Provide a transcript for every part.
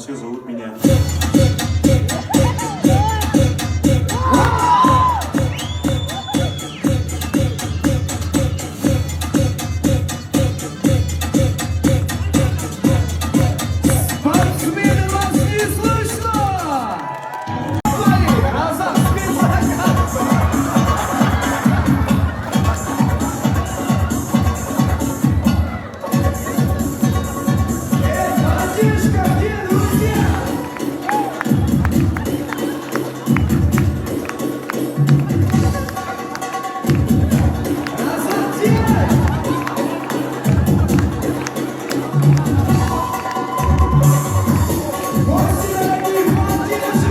все зовут меня. Спортсмены, вас не слышно! Смотри, разом спецзаказ! Братишка, где друзья? Разом делай! Гости дорогие, помните наши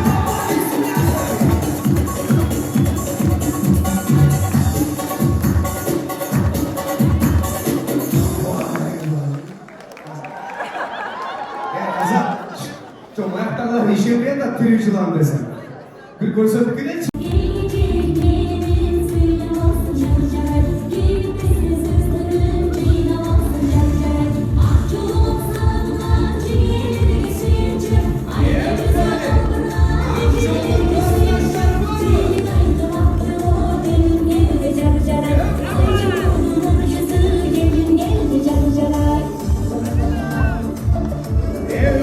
Azam, şu ayaklarla işe bir de tırıcılan desem. Bir koysaydık ne?